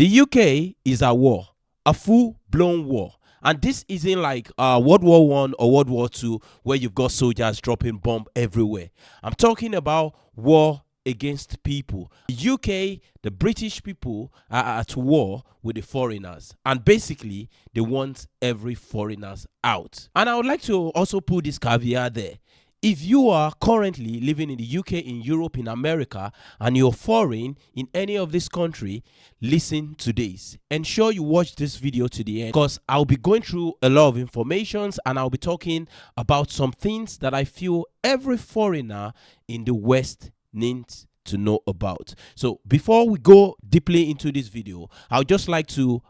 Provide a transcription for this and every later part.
The UK is at war, a full-blown war. And this isn't like World War One or World War Two, where you've got soldiers dropping bomb everywhere. I'm talking about war against people. The UK, the British people are at war with the foreigners, and basically they want every foreigners out. And I would like to also put this caveat there. If you are currently living in the UK, in Europe, in America, and you're foreign in any of this country, listen to this. Ensure you watch this video to the end, because I'll be going through a lot of informations and I'll be talking about some things that I feel every foreigner in the West needs to know about. So before we go deeply into this video, I'd just like to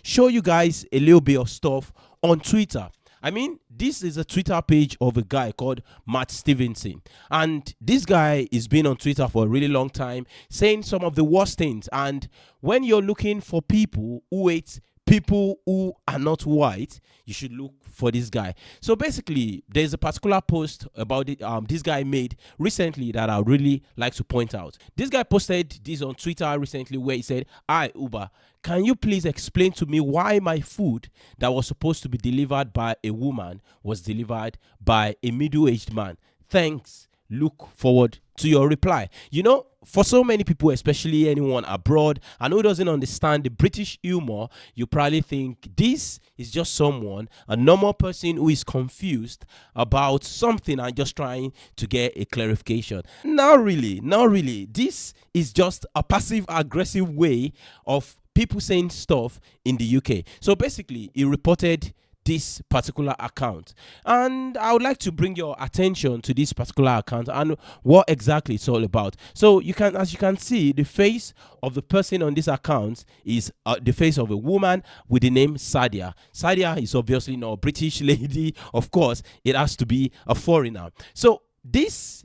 show you guys a little bit of stuff on Twitter. I mean, this is a Twitter page of a guy called Matt Stevenson. And this guy has been on Twitter for a really long time, saying some of the worst things. And when you're looking for people who hate people who are not white, you should look for this guy. So basically, there's a particular post about it this guy made recently that I would really like to point out. This guy posted this on Twitter recently where he said, "Hi Uber, can you please explain to me why my food that was supposed to be delivered by a woman was delivered by a middle-aged man? Thanks. Look forward to your reply." You know, for so many people, especially anyone abroad and who doesn't understand the British humor, you probably think this is just someone, a normal person who is confused about something and just trying to get a clarification. Not really, not really. This is just a passive-aggressive way of people saying stuff in the UK. So basically, he reported this particular account, and I would like to bring your attention to this particular account and what exactly it's all about. So you can, as you can see, the face of the person on this account is the face of a woman with the name Sadia. Sadia is obviously not a British lady. Of course, it has to be a foreigner. So this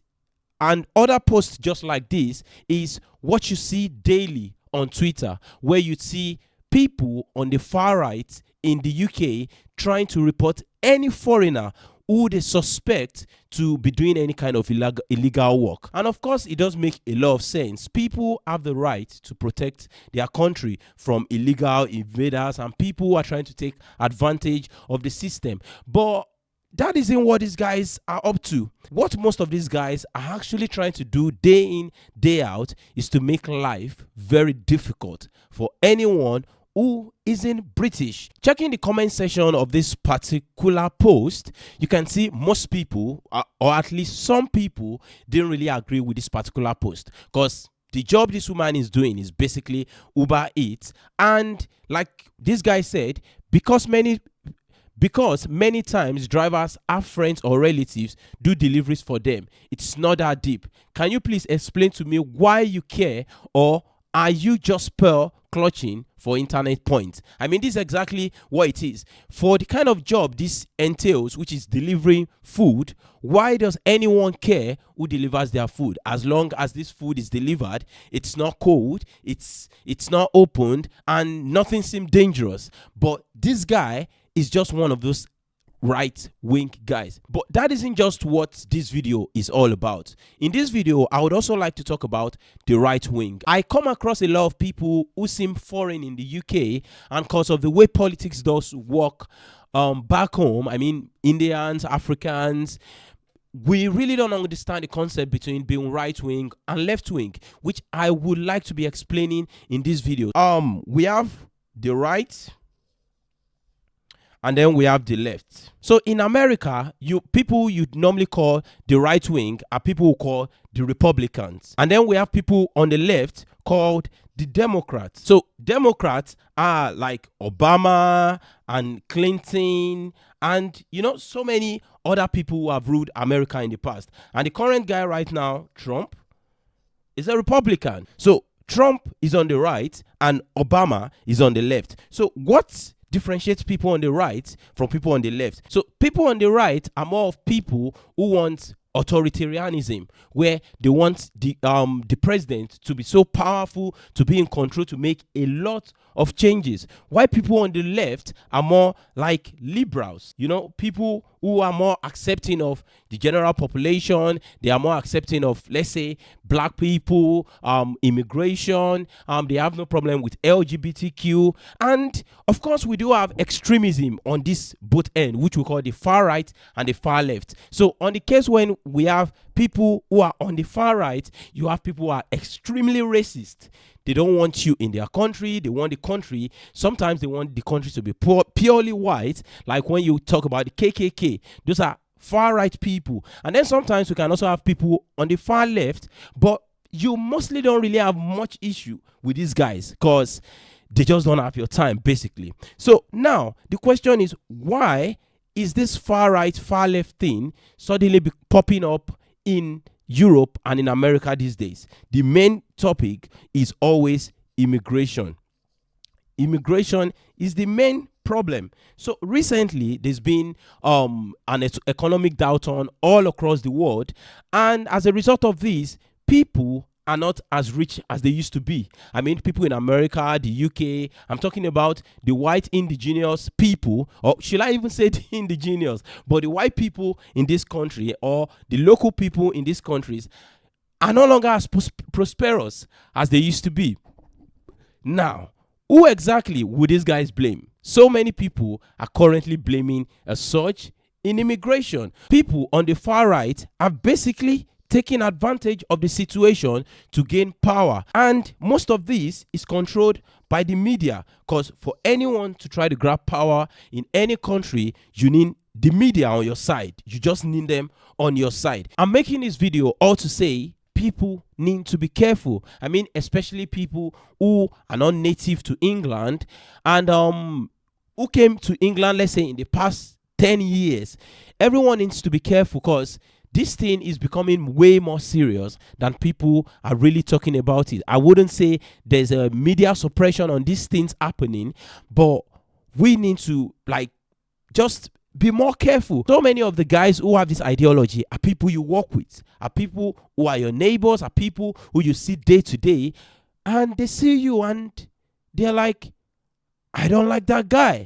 and other posts just like this is what you see daily on Twitter, where you see people on the far right in the UK trying to report any foreigner who they suspect to be doing any kind of illegal work. And of course, it does make a lot of sense. People have the right to protect their country from illegal invaders and people who are trying to take advantage of the system. But that isn't what these guys are up to. What most of these guys are actually trying to do day in, day out is to make life very difficult for anyone who isn't British. Checking the comment section of this particular post, you can see most people, or at least some people, didn't really agree with this particular post, because the job this woman is doing is basically Uber Eats. And like this guy said, because many times drivers have friends or relatives do deliveries for them, it's not that deep. Can you please explain to me why you care, or are you just pearl clutching for internet points? I mean, this is exactly what it is. For the kind of job this entails, which is delivering food, why does anyone care who delivers their food? As long as this food is delivered, it's not cold, it's not opened, and nothing seems dangerous. But this guy is just one of those right-wing guys. But that isn't just what this video is all about. In this video, I would also like to talk about the right wing. I come across a lot of people who seem foreign in the UK, and because of the way politics does work back home, I mean, Indians, Africans, we really don't understand the concept between being right wing and left wing, which I would like to be explaining in this video. We have the right, and then we have the left. So in America, people you'd normally call the right wing are people who call the Republicans. And then we have people on the left called the Democrats. So Democrats are like Obama and Clinton and, you know, so many other people who have ruled America in the past. And the current guy right now, Trump, is a Republican. So Trump is on the right and Obama is on the left. So what differentiates people on the right from people on the left? So people on the right are more of people who want authoritarianism, where they want the president to be so powerful, to be in control, to make a lot of changes. Why people on the left are more like liberals, people who are more accepting of the general population. They are more accepting of, let's say, black people, immigration. They have no problem with LGBTQ. And of course, we do have extremism on this both end, which we call the far right and the far left. So on the case when we have people who are on the far right, you have people who are extremely racist. They don't want you in their country. They want the country. Sometimes they want the country to be purely white. Like when you talk about the KKK, those are far right people. And then sometimes we can also have people on the far left, but you mostly don't really have much issue with these guys because they just don't have your time, basically. So now the question is, why is this far right, far left thing suddenly popping up in Europe and in America these days? The main topic is always immigration. Immigration is the main problem. So recently there's been an economic downturn all across the world, and as a result of this, people are not as rich as they used to be. I mean, people in America, the UK, I'm talking about the white indigenous people, or should I even say the indigenous, but the white people in this country or the local people in these countries are no longer as prosperous as they used to be. Now, who exactly would these guys blame? So many people are currently blaming a surge in immigration. People on the far right have basically taking advantage of the situation to gain power, and most of this is controlled by the media, because for anyone to try to grab power in any country, you need the media on your side. You just need them on your side. I'm making this video all to say people need to be careful. I mean, especially people who are not native to England and who came to England, let's say, in the past 10 years. Everyone needs to be careful, because this thing is becoming way more serious than people are really talking about it. I wouldn't say there's a media suppression on these things happening, but we need to just be more careful. So many of the guys who have this ideology are people you work with, are people who are your neighbors, are people who you see day to day, and they see you and they're like, I don't like that guy.